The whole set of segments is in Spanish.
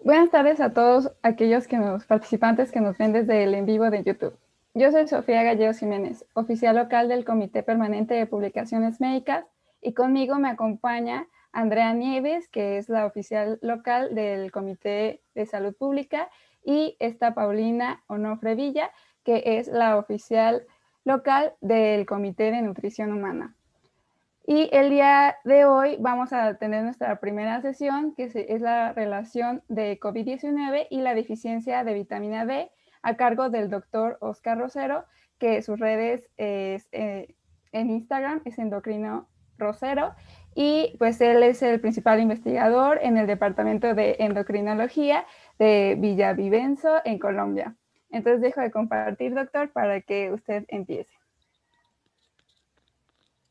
Buenas tardes a todos aquellos participantes que nos ven desde el en vivo de YouTube. Yo soy Sofía Gallegos Jiménez, oficial local del Comité Permanente de Publicaciones Médicas, y conmigo me acompaña Andrea Nieves, que es la oficial local del Comité de Salud Pública, y está Paulina Onofre Villa, que es la oficial local del Comité de Nutrición Humana. Y el día de hoy vamos a tener nuestra primera sesión, que es la relación de COVID-19 y la deficiencia de vitamina D, a cargo del doctor Oscar Rosero, que sus redes en Instagram es Endocrino Rosero, y pues él es el principal investigador en el Departamento de Endocrinología de Villavicencio, en Colombia. Entonces dejo de compartir, doctor, para que usted empiece.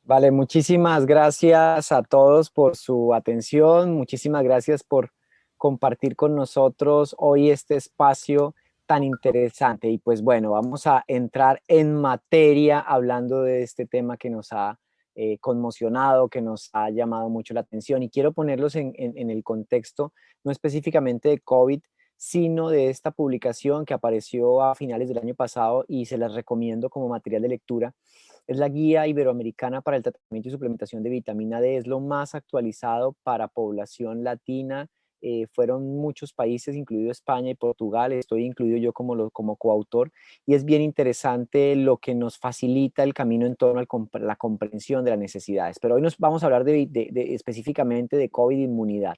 Vale, muchísimas gracias a todos por su atención, muchísimas gracias por compartir con nosotros hoy este espacio tan interesante. Y pues bueno, vamos a entrar en materia hablando de este tema que nos ha conmocionado, que nos ha llamado mucho la atención. Y quiero ponerlos en el contexto, no específicamente de COVID, sino de esta publicación que apareció a finales del año pasado y se las recomiendo como material de lectura. Es la Guía Iberoamericana para el Tratamiento y Suplementación de Vitamina D. Es lo más actualizado para población latina. Fueron muchos países, incluido España y Portugal. Estoy incluido yo como coautor. Y es bien interesante lo que nos facilita el camino en torno a la comprensión de las necesidades. Pero hoy nos vamos a hablar específicamente de COVID inmunidad.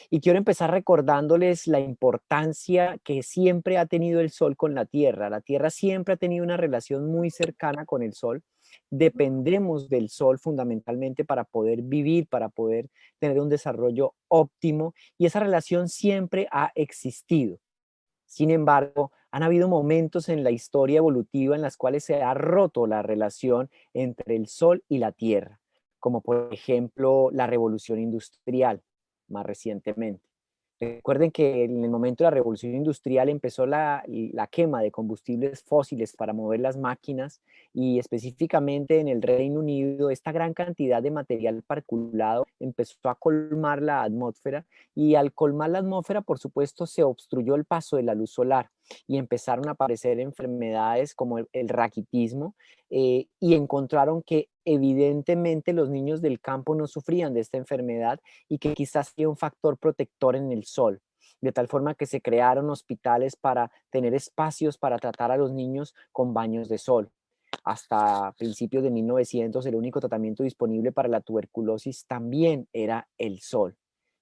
Y quiero empezar recordándoles la importancia que siempre ha tenido el Sol con la Tierra. La Tierra siempre ha tenido una relación muy cercana con el Sol. Dependemos del Sol fundamentalmente para poder vivir, para poder tener un desarrollo óptimo, y esa relación siempre ha existido. Sin embargo, han habido momentos en la historia evolutiva en las cuales se ha roto la relación entre el Sol y la Tierra, como por ejemplo la revolución industrial más recientemente. Recuerden que en el momento de la revolución industrial empezó la quema de combustibles fósiles para mover las máquinas, y específicamente en el Reino Unido esta gran cantidad de material particulado empezó a colmar la atmósfera, y al colmar la atmósfera, por supuesto, se obstruyó el paso de la luz solar y empezaron a aparecer enfermedades como el raquitismo, y encontraron que evidentemente los niños del campo no sufrían de esta enfermedad y que quizás sea un factor protector en el sol, de tal forma que se crearon hospitales para tener espacios para tratar a los niños con baños de sol. Hasta principios de 1900 el único tratamiento disponible para la tuberculosis también era el sol.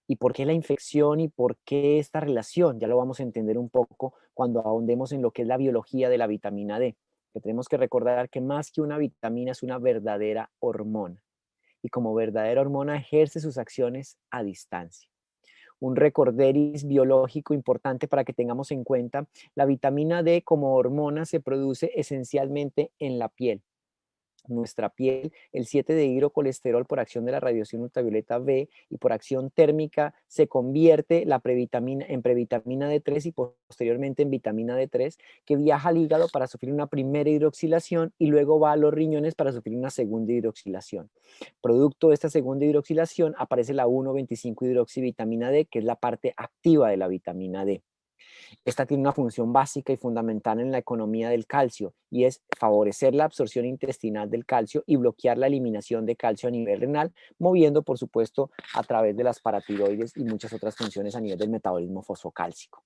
¿Y por qué la infección y por qué esta relación? Ya lo vamos a entender un poco cuando ahondemos en lo que es la biología de la vitamina D, que tenemos que recordar que más que una vitamina es una verdadera hormona, y como verdadera hormona ejerce sus acciones a distancia. Un recorderis biológico importante para que tengamos en cuenta: la vitamina D como hormona se produce esencialmente en la piel. Nuestra piel, el 7-dehidrocolesterol, por acción de la radiación ultravioleta B y por acción térmica, se convierte en previtamina D3 y posteriormente en vitamina D3, que viaja al hígado para sufrir una primera hidroxilación y luego va a los riñones para sufrir una segunda hidroxilación. Producto de esta segunda hidroxilación aparece la 1,25-hidroxivitamina D, que es la parte activa de la vitamina D. Esta tiene una función básica y fundamental en la economía del calcio, y es favorecer la absorción intestinal del calcio y bloquear la eliminación de calcio a nivel renal, moviendo, por supuesto, a través de las paratiroides y muchas otras funciones a nivel del metabolismo fosfocálcico.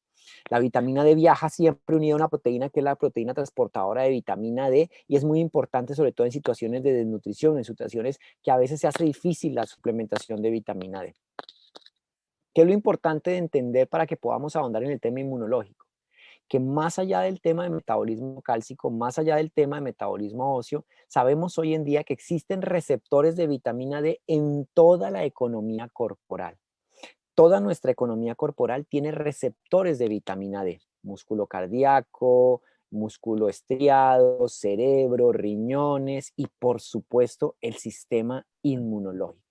La vitamina D viaja siempre unida a una proteína que es la proteína transportadora de vitamina D, y es muy importante sobre todo en situaciones de desnutrición, en situaciones que a veces se hace difícil la suplementación de vitamina D. ¿Qué es lo importante de entender para que podamos ahondar en el tema inmunológico? Que más allá del tema de metabolismo cálcico, más allá del tema de metabolismo óseo, sabemos hoy en día que existen receptores de vitamina D en toda la economía corporal. Toda nuestra economía corporal tiene receptores de vitamina D: músculo cardíaco, músculo estriado, cerebro, riñones y por supuesto el sistema inmunológico.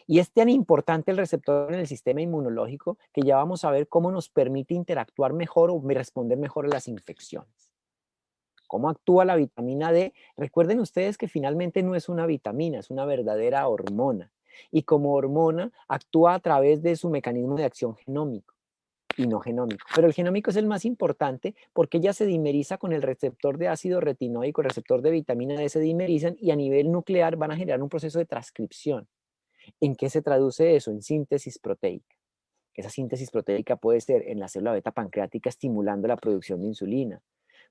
Y es tan importante el receptor en el sistema inmunológico que ya vamos a ver cómo nos permite interactuar mejor o responder mejor a las infecciones. ¿Cómo actúa la vitamina D? Recuerden ustedes que finalmente no es una vitamina, es una verdadera hormona. Y como hormona actúa a través de su mecanismo de acción genómico. y no genómico. Pero el genómico es el más importante porque ella se dimeriza con el receptor de ácido retinoico, el receptor de vitamina D se dimerizan y a nivel nuclear van a generar un proceso de transcripción. ¿En qué se traduce eso? En síntesis proteica. Esa síntesis proteica puede ser en la célula beta pancreática estimulando la producción de insulina.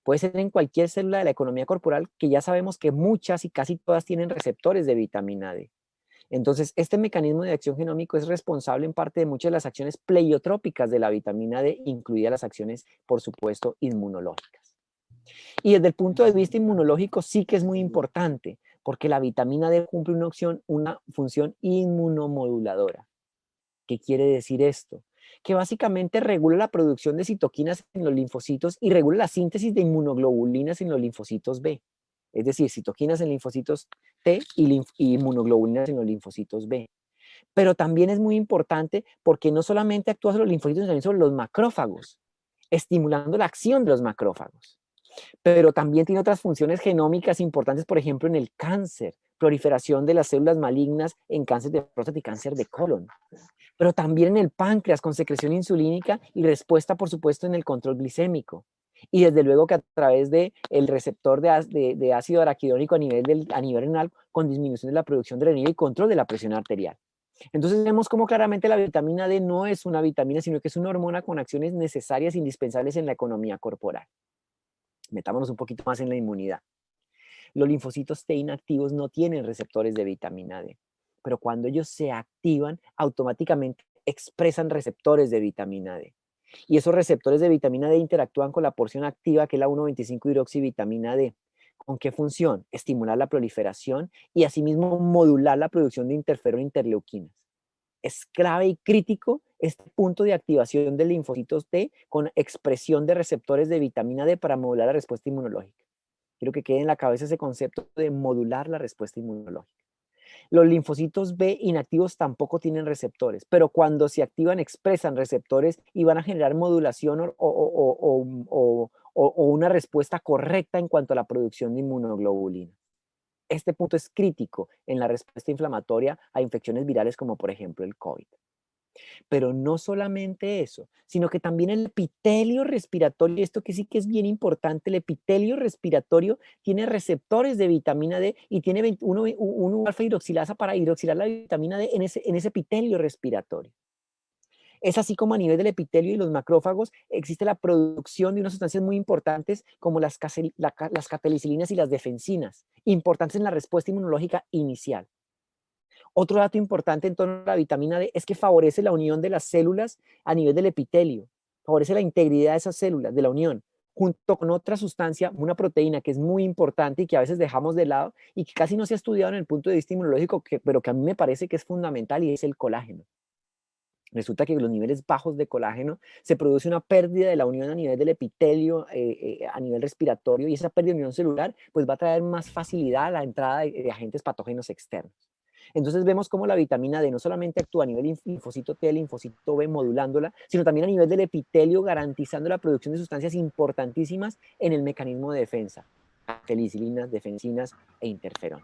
Puede ser en cualquier célula de la economía corporal que ya sabemos que muchas y casi todas tienen receptores de vitamina D. Entonces, este mecanismo de acción genómico es responsable en parte de muchas de las acciones pleiotrópicas de la vitamina D, incluidas las acciones, por supuesto, inmunológicas. Y desde el punto de vista inmunológico sí que es muy importante, porque la vitamina D cumple una función inmunomoduladora. ¿Qué quiere decir esto? Que básicamente regula la producción de citoquinas en los linfocitos y regula la síntesis de inmunoglobulinas en los linfocitos B. Es decir, citoquinas en linfocitos T y inmunoglobulinas en los linfocitos B. Pero también es muy importante porque no solamente actúa sobre los linfocitos, sino también sobre los macrófagos, estimulando la acción de los macrófagos. Pero también tiene otras funciones genómicas importantes, por ejemplo, en el cáncer, proliferación de las células malignas en cáncer de próstata y cáncer de colon. Pero también en el páncreas con secreción insulínica y respuesta, por supuesto, en el control glicémico. Y desde luego que a través del receptor de ácido araquidónico a nivel renal con disminución de la producción de renina y control de la presión arterial. Entonces vemos cómo claramente la vitamina D no es una vitamina, sino que es una hormona con acciones necesarias e indispensables en la economía corporal. Metámonos un poquito más en la inmunidad. Los linfocitos T inactivos no tienen receptores de vitamina D, pero cuando ellos se activan, automáticamente expresan receptores de vitamina D. Y esos receptores de vitamina D interactúan con la porción activa, que es la 1,25-hidroxivitamina D. ¿Con qué función? Estimular la proliferación y asimismo modular la producción de interferón e interleuquinas. Es clave y crítico este punto de activación de linfocitos T con expresión de receptores de vitamina D para modular la respuesta inmunológica. Quiero que quede en la cabeza ese concepto de modular la respuesta inmunológica. Los linfocitos B inactivos tampoco tienen receptores, pero cuando se activan expresan receptores y van a generar modulación o una respuesta correcta en cuanto a la producción de inmunoglobulina. Este punto es crítico en la respuesta inflamatoria a infecciones virales como por ejemplo el COVID. Pero no solamente eso, sino que también el epitelio respiratorio, esto que sí que es bien importante, el epitelio respiratorio tiene receptores de vitamina D y tiene 1 alfa hidroxilasa para hidroxilar la vitamina D en ese epitelio respiratorio. Es así como a nivel del epitelio y los macrófagos existe la producción de unas sustancias muy importantes como las catelicilinas y las defensinas, importantes en la respuesta inmunológica inicial. Otro dato importante en torno a la vitamina D es que favorece la unión de las células a nivel del epitelio, favorece la integridad de esas células, de la unión, junto con otra sustancia, una proteína que es muy importante y que a veces dejamos de lado y que casi no se ha estudiado en el punto de vista inmunológico, pero que a mí me parece que es fundamental y es el colágeno. Resulta que con los niveles bajos de colágeno se produce una pérdida de la unión a nivel del epitelio, a nivel respiratorio, y esa pérdida de unión celular pues va a traer más facilidad a la entrada de agentes patógenos externos. Entonces vemos cómo la vitamina D no solamente actúa a nivel linfocito T, linfocito B, modulándola, sino también a nivel del epitelio, garantizando la producción de sustancias importantísimas en el mecanismo de defensa, catecolicinas, defensinas e interferón.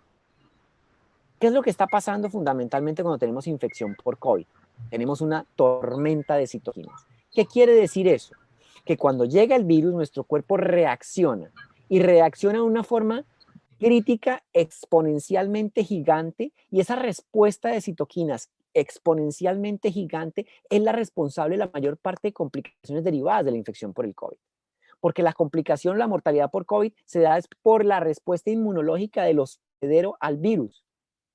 ¿Qué es lo que está pasando fundamentalmente cuando tenemos infección por COVID? Tenemos una tormenta de citoquinas. ¿Qué quiere decir eso? Que cuando llega el virus, nuestro cuerpo reacciona y reacciona de una forma crítica exponencialmente gigante, y esa respuesta de citoquinas exponencialmente gigante es la responsable de la mayor parte de complicaciones derivadas de la infección por el COVID. Porque la complicación, la mortalidad por COVID se da por la respuesta inmunológica del hospedero al virus.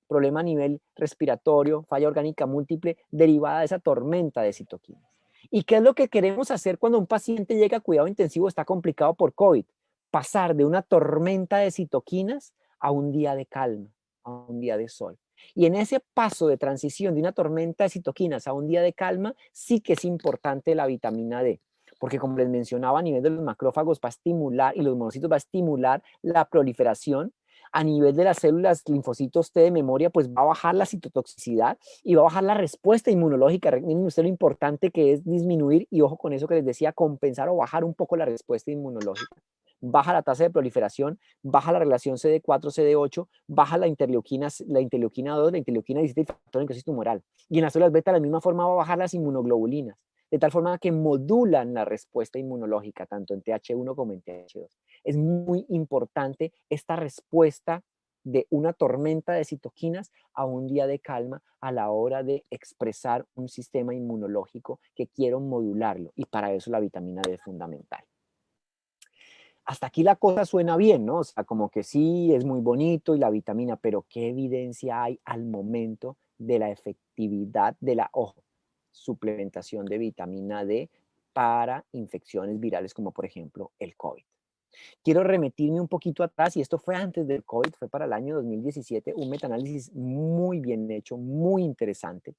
Problema a nivel respiratorio, falla orgánica múltiple derivada de esa tormenta de citoquinas. ¿Y qué es lo que queremos hacer cuando un paciente llega a cuidado intensivo, está complicado por COVID? Pasar de una tormenta de citoquinas a un día de calma, a un día de sol. Y en ese paso de transición de una tormenta de citoquinas a un día de calma, sí que es importante la vitamina D, porque como les mencionaba, a nivel de los macrófagos va a estimular, y los monocitos va a estimular la proliferación. A nivel de las células linfocitos T de memoria, pues va a bajar la citotoxicidad y va a bajar la respuesta inmunológica. Miren ustedes lo importante que es disminuir, y ojo con eso que les decía, compensar o bajar un poco la respuesta inmunológica. baja la tasa de proliferación, baja la relación CD4-CD8, baja la interleuquina 2, la interleuquina 17 y factor de necrosis tumoral. Y en las células beta de la misma forma va a bajar las inmunoglobulinas, de tal forma que modulan la respuesta inmunológica, tanto en TH1 como en TH2. Es muy importante esta respuesta de una tormenta de citoquinas a un día de calma a la hora de expresar un sistema inmunológico que quiero modularlo, y para eso la vitamina D es fundamental. Hasta aquí la cosa suena bien, ¿no? O sea, como que sí, es muy bonito y la vitamina, pero ¿qué evidencia hay al momento de la efectividad de la, ojo, suplementación de vitamina D para infecciones virales como por ejemplo el COVID? Quiero remitirme un poquito atrás, y esto fue antes del COVID, fue para el año 2017, un metaanálisis muy bien hecho, muy interesante,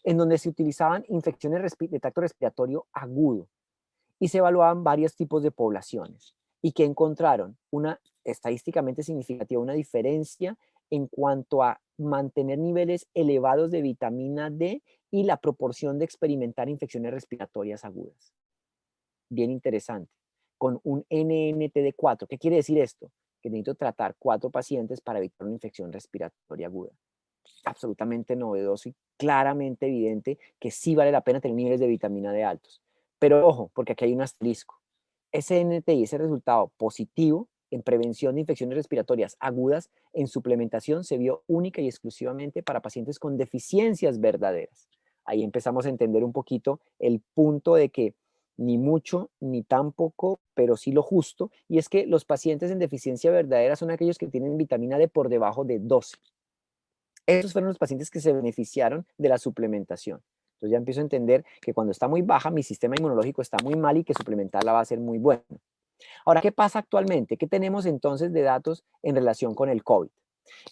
en donde se utilizaban infecciones de tracto respiratorio agudo y se evaluaban varios tipos de poblaciones, y que encontraron una estadísticamente significativa, una diferencia en cuanto a mantener niveles elevados de vitamina D y la proporción de experimentar infecciones respiratorias agudas. Bien interesante, con un NNT de 4. ¿Qué quiere decir esto? Que necesito tratar 4 pacientes para evitar una infección respiratoria aguda. Absolutamente novedoso y claramente evidente que sí vale la pena tener niveles de vitamina D altos. Pero ojo, porque aquí hay un asterisco. Ese NNT y ese resultado positivo en prevención de infecciones respiratorias agudas en suplementación se vio única y exclusivamente para pacientes con deficiencias verdaderas. Ahí empezamos a entender un poquito el punto de que ni mucho ni tan poco, pero sí lo justo, y es que los pacientes en deficiencia verdadera son aquellos que tienen vitamina D por debajo de 12. Esos fueron los pacientes que se beneficiaron de la suplementación. Entonces ya empiezo a entender que cuando está muy baja, mi sistema inmunológico está muy mal y que suplementarla va a ser muy bueno. Ahora, ¿qué pasa actualmente? ¿Qué tenemos entonces de datos en relación con el COVID?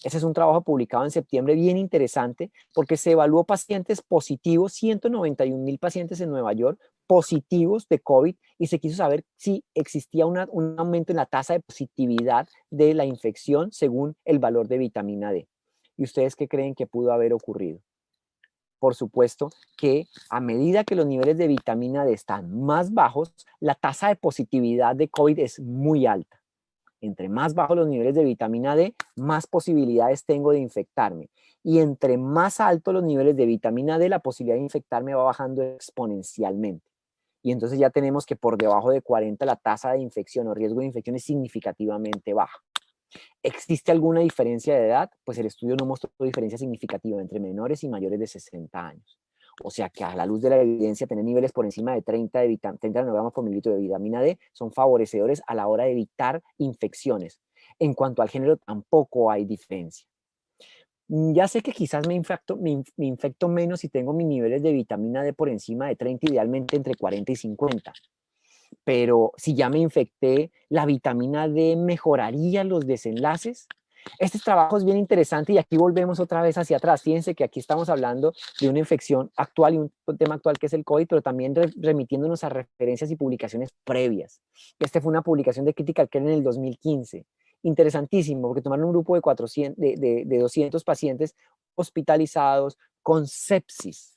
Ese es un trabajo publicado en septiembre bien interesante porque se evaluó pacientes positivos, 191,000 pacientes en Nueva York positivos de COVID, y se quiso saber si existía un aumento en la tasa de positividad de la infección según el valor de vitamina D. ¿Y ustedes qué creen que pudo haber ocurrido? Por supuesto que a medida que los niveles de vitamina D están más bajos, la tasa de positividad de COVID es muy alta. Entre más bajos los niveles de vitamina D, más posibilidades tengo de infectarme. Y entre más altos los niveles de vitamina D, la posibilidad de infectarme va bajando exponencialmente. Y entonces ya tenemos que por debajo de 40 la tasa de infección o riesgo de infección es significativamente baja. ¿Existe alguna diferencia de edad? Pues el estudio no mostró diferencia significativa entre menores y mayores de 60 años. O sea que a la luz de la evidencia, tener niveles por encima de 30 nanogramos por mililitro de vitamina D son favorecedores a la hora de evitar infecciones. En cuanto al género, tampoco hay diferencia. Ya sé que quizás me infecto menos si tengo mis niveles de vitamina D por encima de 30, idealmente entre 40 y 50. Pero si ya me infecté, ¿la vitamina D mejoraría los desenlaces? Este trabajo es bien interesante y aquí volvemos otra vez hacia atrás. Fíjense que aquí estamos hablando de una infección actual y un tema actual que es el COVID, pero también remitiéndonos a referencias y publicaciones previas. Este fue una publicación de Critical Care en el 2015. Interesantísimo, porque tomaron un grupo de 200 pacientes hospitalizados con sepsis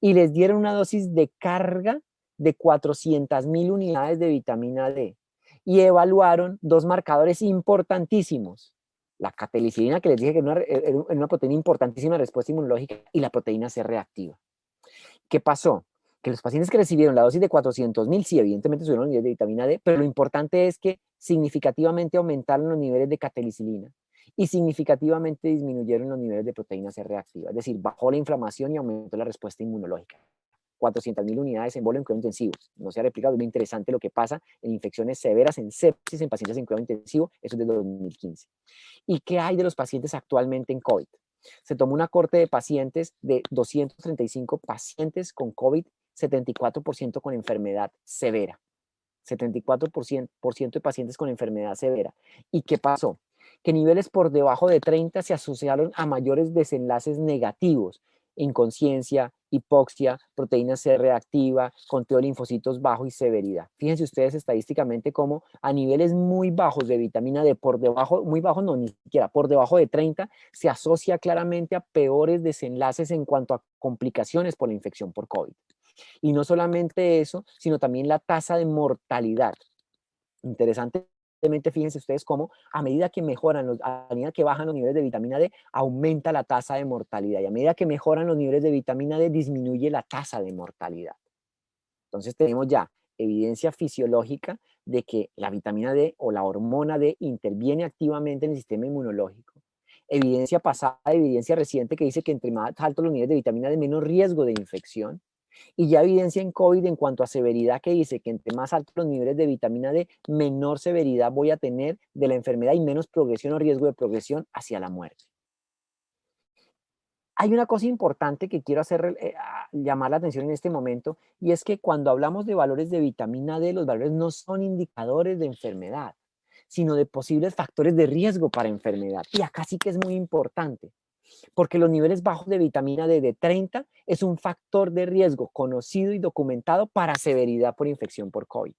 y les dieron una dosis de carga de 400,000 unidades de vitamina D y evaluaron 2 marcadores importantísimos: la catelicilina, que les dije que era una proteína importantísima de respuesta inmunológica, y la proteína C reactiva. ¿Qué pasó? Que los pacientes que recibieron la dosis de 400,000, sí, evidentemente subieron los niveles de vitamina D, pero lo importante es que significativamente aumentaron los niveles de catelicilina y significativamente disminuyeron los niveles de proteína C reactiva, es decir, bajó la inflamación y aumentó la respuesta inmunológica. 400,000 unidades en bolo en cuidado intensivo. No se ha replicado, es muy interesante lo que pasa en infecciones severas, en sepsis, en pacientes en cuidado intensivo, eso es de 2015. ¿Y qué hay de los pacientes actualmente en COVID? Se tomó una corte de pacientes de 235 pacientes con COVID, 74% con enfermedad severa. 74% de pacientes con enfermedad severa. ¿Y qué pasó? Que niveles por debajo de 30 se asociaron a mayores desenlaces negativos: inconsciencia, hipoxia, proteína C reactiva, conteo de linfocitos bajo y severidad. Fíjense ustedes estadísticamente cómo a niveles muy bajos de vitamina D, por debajo, muy bajos no, ni siquiera, por debajo de 30, se asocia claramente a peores desenlaces en cuanto a complicaciones por la infección por COVID. Y no solamente eso, sino también la tasa de mortalidad. Interesante Evidentemente, fíjense ustedes cómo a medida que a medida que bajan los niveles de vitamina D, aumenta la tasa de mortalidad. Y a medida que mejoran los niveles de vitamina D, disminuye la tasa de mortalidad. Entonces tenemos ya evidencia fisiológica de que la vitamina D o la hormona D interviene activamente en el sistema inmunológico. Evidencia pasada, evidencia reciente que dice que entre más altos los niveles de vitamina D, menos riesgo de infección. Y ya evidencia en COVID en cuanto a severidad que dice que entre más altos los niveles de vitamina D, menor severidad voy a tener de la enfermedad y menos progresión o riesgo de progresión hacia la muerte. Hay una cosa importante que quiero llamar la atención en este momento, y es que cuando hablamos de valores de vitamina D, los valores no son indicadores de enfermedad, sino de posibles factores de riesgo para enfermedad. Y acá sí que es muy importante, porque los niveles bajos de vitamina D de 30 es un factor de riesgo conocido y documentado para severidad por infección por COVID.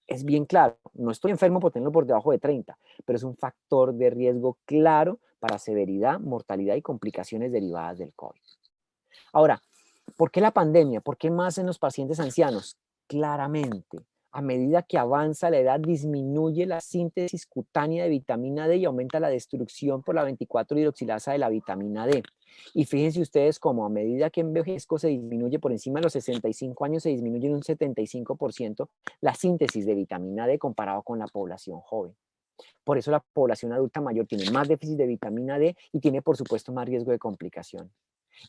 Es bien claro, no estoy enfermo por tenerlo por debajo de 30, pero es un factor de riesgo claro para severidad, mortalidad y complicaciones derivadas del COVID. Ahora, ¿por qué la pandemia? ¿Por qué más en los pacientes ancianos? Claramente, a medida que avanza la edad, disminuye la síntesis cutánea de vitamina D y aumenta la destrucción por la 24-hidroxilasa de la vitamina D. Y fíjense ustedes cómo a medida que envejezco se disminuye por encima de los 65 años, se disminuye en un 75% la síntesis de vitamina D comparado con la población joven. Por eso la población adulta mayor tiene más déficit de vitamina D y tiene, por supuesto, más riesgo de complicación.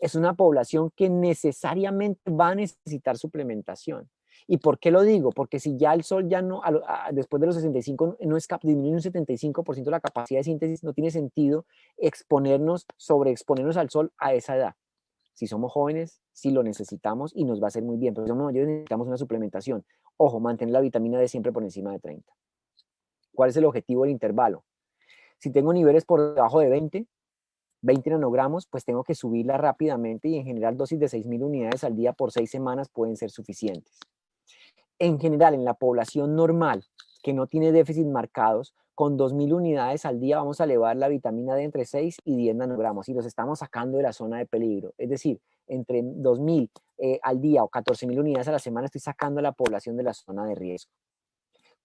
Es una población que necesariamente va a necesitar suplementación. ¿Y por qué lo digo? Porque si ya el sol ya no, después de los 65, no es disminuye un 75% la capacidad de síntesis, no tiene sentido sobreexponernos al sol a esa edad. Si somos jóvenes, sí lo necesitamos y nos va a hacer muy bien, pero si somos mayores necesitamos una suplementación. Ojo, mantener la vitamina D siempre por encima de 30. ¿Cuál es el objetivo del intervalo? Si tengo niveles por debajo de 20 nanogramos, pues tengo que subirla rápidamente y en general dosis de 6.000 unidades al día por 6 semanas pueden ser suficientes. En general, en la población normal, que no tiene déficit marcados, con 2.000 unidades al día vamos a elevar la vitamina D entre 6 y 10 nanogramos y los estamos sacando de la zona de peligro. Es decir, entre 2.000 al día o 14.000 unidades a la semana estoy sacando a la población de la zona de riesgo.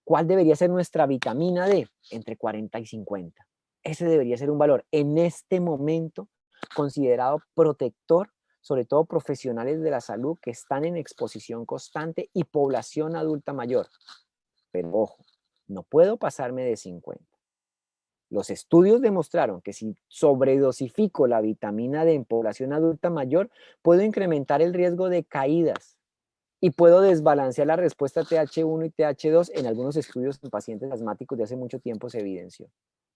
¿Cuál debería ser nuestra vitamina D? Entre 40 y 50. Ese debería ser un valor en este momento considerado protector, sobre todo profesionales de la salud que están en exposición constante y población adulta mayor. Pero ojo, no puedo pasarme de 50. Los estudios demostraron que si sobredosifico la vitamina D en población adulta mayor, puedo incrementar el riesgo de caídas y puedo desbalancear la respuesta TH1 y TH2 en algunos estudios en pacientes asmáticos de hace mucho tiempo se evidenció.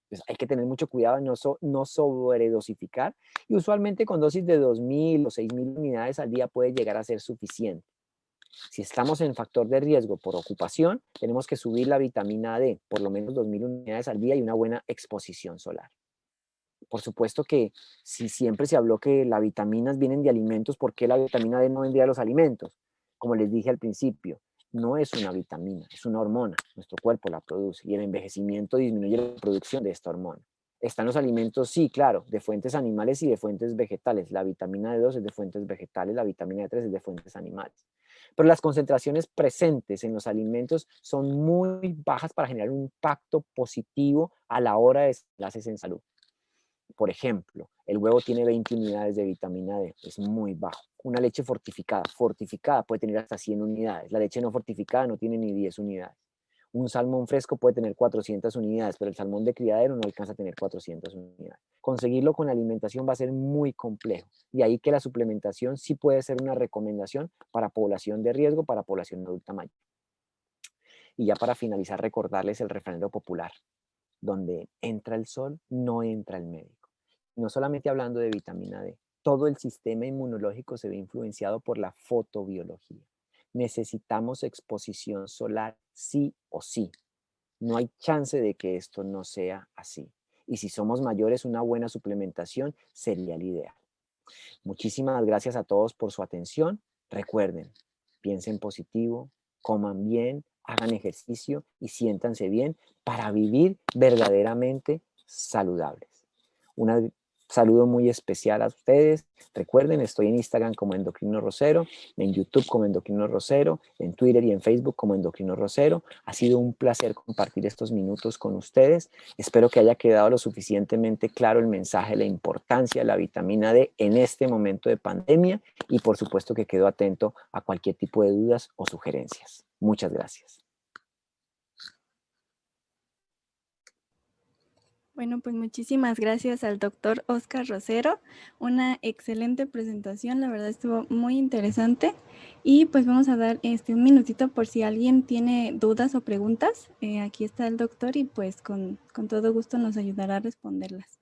Entonces hay que tener mucho cuidado en no sobredosificar y usualmente con dosis de 2.000 o 6.000 unidades al día puede llegar a ser suficiente. Si estamos en factor de riesgo por ocupación, tenemos que subir la vitamina D, por lo menos 2.000 unidades al día y una buena exposición solar. Por supuesto que si siempre se habló que las vitaminas vienen de alimentos, ¿por qué la vitamina D no vendría de los alimentos? Como les dije al principio, no es una vitamina, es una hormona. Nuestro cuerpo la produce y el envejecimiento disminuye la producción de esta hormona. ¿Están los alimentos? Sí, claro, de fuentes animales y de fuentes vegetales. La vitamina D2 es de fuentes vegetales, la vitamina D3 es de fuentes animales. Pero las concentraciones presentes en los alimentos son muy bajas para generar un impacto positivo a la hora de desenlaces en salud. Por ejemplo, el huevo tiene 20 unidades de vitamina D, es muy bajo. Una leche fortificada puede tener hasta 100 unidades. La leche no fortificada no tiene ni 10 unidades. Un salmón fresco puede tener 400 unidades, pero el salmón de criadero no alcanza a tener 400 unidades. Conseguirlo con alimentación va a ser muy complejo. De ahí que la suplementación sí puede ser una recomendación para población de riesgo, para población adulta mayor. Y ya para finalizar, recordarles el refranero popular: donde entra el sol, no entra el médico. No solamente hablando de vitamina D, todo el sistema inmunológico se ve influenciado por la fotobiología. Necesitamos exposición solar sí o sí. No hay chance de que esto no sea así. Y si somos mayores, una buena suplementación sería el ideal. Muchísimas gracias a todos por su atención. Recuerden, piensen positivo, coman bien, hagan ejercicio y siéntanse bien para vivir verdaderamente saludables. Una saludo muy especial a ustedes. Recuerden, estoy en Instagram como Endocrino Rosero, en YouTube como Endocrino Rosero, en Twitter y en Facebook como Endocrino Rosero. Ha sido un placer compartir estos minutos con ustedes. Espero que haya quedado lo suficientemente claro el mensaje, la importancia de la vitamina D en este momento de pandemia y por supuesto que quedo atento a cualquier tipo de dudas o sugerencias. Muchas gracias. Bueno, pues muchísimas gracias al doctor Oscar Rosero. Una excelente presentación, la verdad estuvo muy interesante. Y pues vamos a dar un minutito por si alguien tiene dudas o preguntas. Aquí está el doctor y pues con todo gusto nos ayudará a responderlas.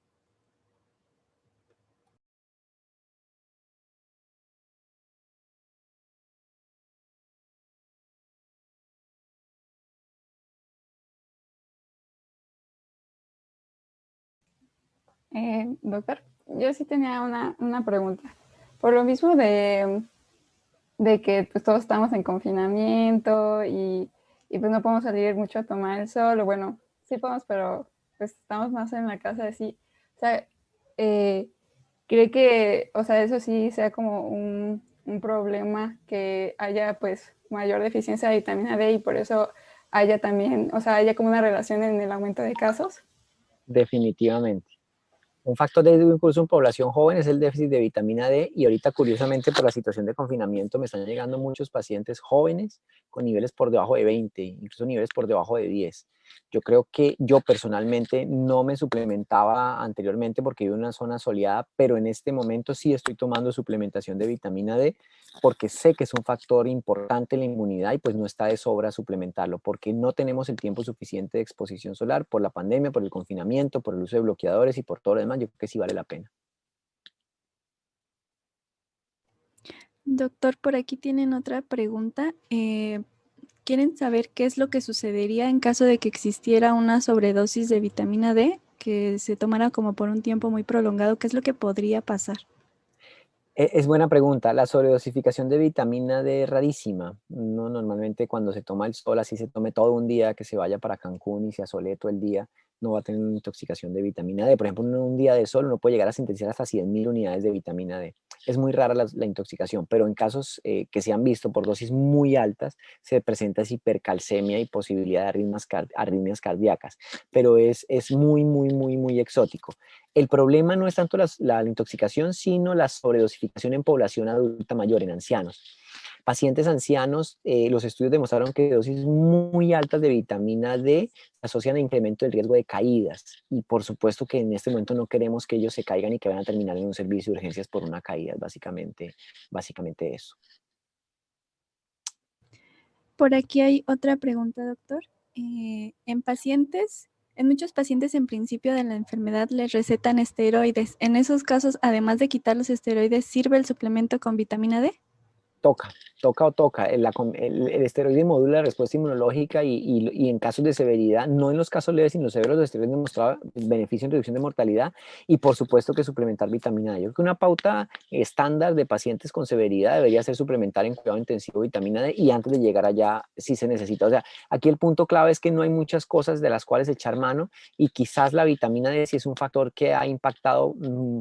Doctor, yo sí tenía una pregunta. Por lo mismo de que pues, todos estamos en confinamiento y pues no podemos salir mucho a tomar el sol, o bueno, sí podemos, pero pues estamos más en la casa así. O sea, ¿cree que, o sea, eso sí sea como un problema que haya pues mayor deficiencia de vitamina D y por eso haya también, o sea, haya como una relación en el aumento de casos? Definitivamente. Un factor de riesgo incluso en población joven es el déficit de vitamina D y ahorita curiosamente por la situación de confinamiento me están llegando muchos pacientes jóvenes con niveles por debajo de 20, incluso niveles por debajo de 10. Yo creo que yo personalmente no me suplementaba anteriormente porque vivo en una zona soleada, pero en este momento sí estoy tomando suplementación de vitamina D porque sé que es un factor importante en la inmunidad y pues no está de sobra suplementarlo porque no tenemos el tiempo suficiente de exposición solar por la pandemia, por el confinamiento, por el uso de bloqueadores y por todo lo demás. Yo creo que sí vale la pena. Doctor, por aquí tienen otra pregunta. ¿Quieren saber qué es lo que sucedería en caso de que existiera una sobredosis de vitamina D que se tomara como por un tiempo muy prolongado? ¿Qué es lo que podría pasar? Es buena pregunta. La sobredosificación de vitamina D es rarísima. No, normalmente cuando se toma el sol, así se tome todo un día, que se vaya para Cancún y se asole todo el día, no va a tener una intoxicación de vitamina D. Por ejemplo, en un día de sol uno puede llegar a sintetizar hasta 100.000 unidades de vitamina D. Es muy rara la intoxicación, pero en casos que se han visto por dosis muy altas, se presenta esa hipercalcemia y posibilidad de arritmias cardíacas. Pero es muy, muy, muy, muy exótico. El problema no es tanto la intoxicación, sino la sobredosificación en población adulta mayor, en ancianos. Pacientes ancianos, los estudios demostraron que dosis muy altas de vitamina D asocian a incremento del riesgo de caídas. Y por supuesto que en este momento no queremos que ellos se caigan y que vayan a terminar en un servicio de urgencias por una caída, básicamente eso. Por aquí hay otra pregunta, doctor. En muchos pacientes en principio de la enfermedad les recetan esteroides. En esos casos, además de quitar los esteroides, ¿sirve el suplemento con vitamina D? Toca. El esteroide modula la respuesta inmunológica y en casos de severidad, no en los casos leves, sino severos, los esteroides demostraban beneficio en reducción de mortalidad y por supuesto que suplementar vitamina D. Yo creo que una pauta estándar de pacientes con severidad debería ser suplementar en cuidado intensivo vitamina D y antes de llegar allá si se necesita. O sea, aquí el punto clave es que no hay muchas cosas de las cuales echar mano y quizás la vitamina D sí es un factor que ha impactado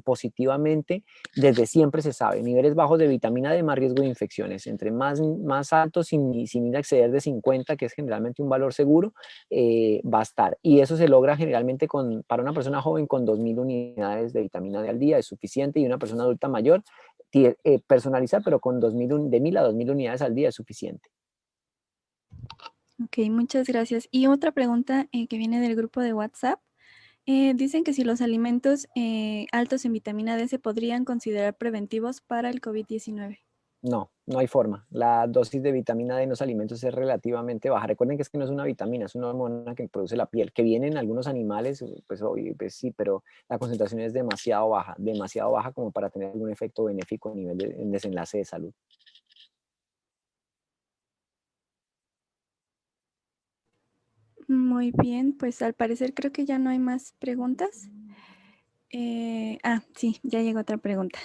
positivamente. Desde siempre se sabe, niveles bajos de vitamina D más riesgo de infecciones, entre más altos sin ir a exceder de 50, que es generalmente un valor seguro, va a estar. Y eso se logra generalmente para una persona joven con 2.000 unidades de vitamina D al día es suficiente y una persona adulta mayor personalizar, pero con 1.000 a 2.000 unidades al día es suficiente. Ok, muchas gracias. Y otra pregunta que viene del grupo de WhatsApp. Dicen que si los alimentos altos en vitamina D se podrían considerar preventivos para el COVID-19. No hay forma. La dosis de vitamina D en los alimentos es relativamente baja. Recuerden que es que no es una vitamina, es una hormona que produce la piel, que viene en algunos animales, pues, pues sí, pero la concentración es demasiado baja como para tener algún efecto benéfico a nivel de desenlace de salud. Muy bien, pues al parecer creo que ya no hay más preguntas. Sí, ya llegó otra pregunta.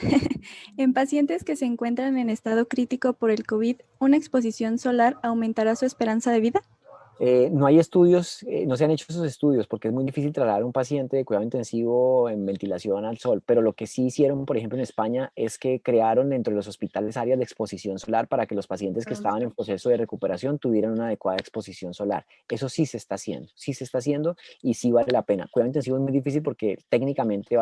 En pacientes que se encuentran en estado crítico por el COVID, ¿una exposición solar aumentará su esperanza de vida? No hay estudios, no se han hecho esos estudios porque es muy difícil trasladar a un paciente de cuidado intensivo en ventilación al sol, pero lo que sí hicieron, por ejemplo, en España es que crearon dentro de los hospitales áreas de exposición solar para que los pacientes que estaban en proceso de recuperación tuvieran una adecuada exposición solar. Eso sí se está haciendo y sí vale la pena. Cuidado intensivo es muy difícil porque técnicamente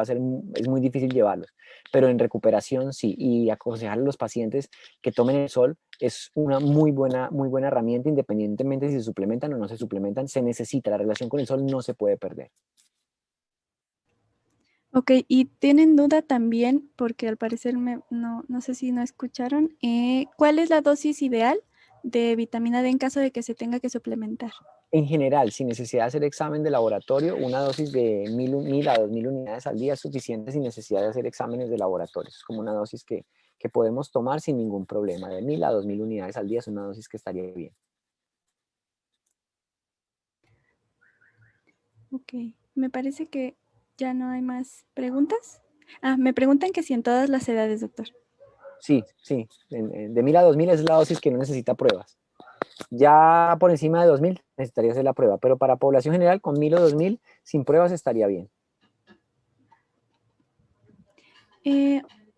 es muy difícil llevarlos, pero en recuperación sí, y aconsejar a los pacientes que tomen el sol es una muy buena herramienta, independientemente si se suplementan o no se suplementan, se necesita, la relación con el sol no se puede perder. Ok, y tienen duda también, porque al parecer no sé si no escucharon, ¿cuál es la dosis ideal de vitamina D en caso de que se tenga que suplementar? En general, sin necesidad de hacer examen de laboratorio, una dosis de 1000 a 2000 unidades al día es suficiente sin necesidad de hacer exámenes de laboratorio. Es como una dosis que podemos tomar sin ningún problema. De 1000 a 2000 unidades al día es una dosis que estaría bien. Ok, me parece que ya no hay más preguntas. Me preguntan que si en todas las edades, doctor. Sí, sí, de 1000 a 2000 es la dosis que no necesita pruebas. Ya por encima de 2000 necesitaría hacer la prueba, pero para población general con 1000 o 2000 sin pruebas estaría bien.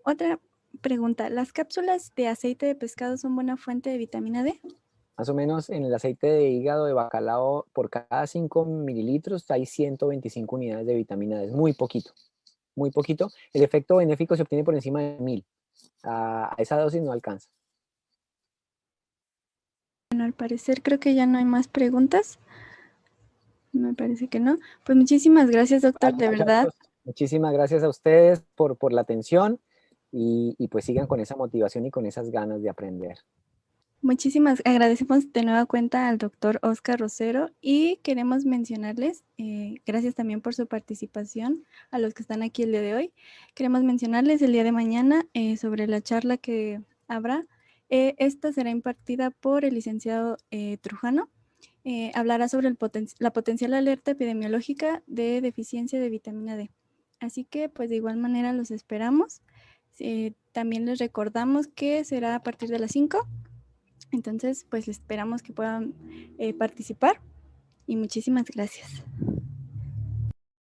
Otra pregunta, ¿las cápsulas de aceite de pescado son buena fuente de vitamina D? Más o menos en el aceite de hígado de bacalao, por cada 5 mililitros hay 125 unidades de vitamina D. Es muy poquito, muy poquito. El efecto benéfico se obtiene por encima de 1000. A esa dosis no alcanza. Bueno, al parecer creo que ya no hay más preguntas. Me parece que no. Pues muchísimas gracias, doctor, Vale, de verdad. muchachos, muchísimas gracias a ustedes por la atención y pues sigan con esa motivación y con esas ganas de aprender. Muchísimas agradecemos de nueva cuenta al doctor Oscar Rosero y queremos mencionarles, gracias también por su participación a los que están aquí el día de hoy. Queremos mencionarles el día de mañana sobre la charla que habrá. Esta será impartida por el licenciado Trujano. Hablará sobre la potencial alerta epidemiológica de deficiencia de vitamina D. Así que, pues de igual manera los esperamos. También les recordamos que será a partir de las 5. Entonces, pues esperamos que puedan participar y muchísimas gracias.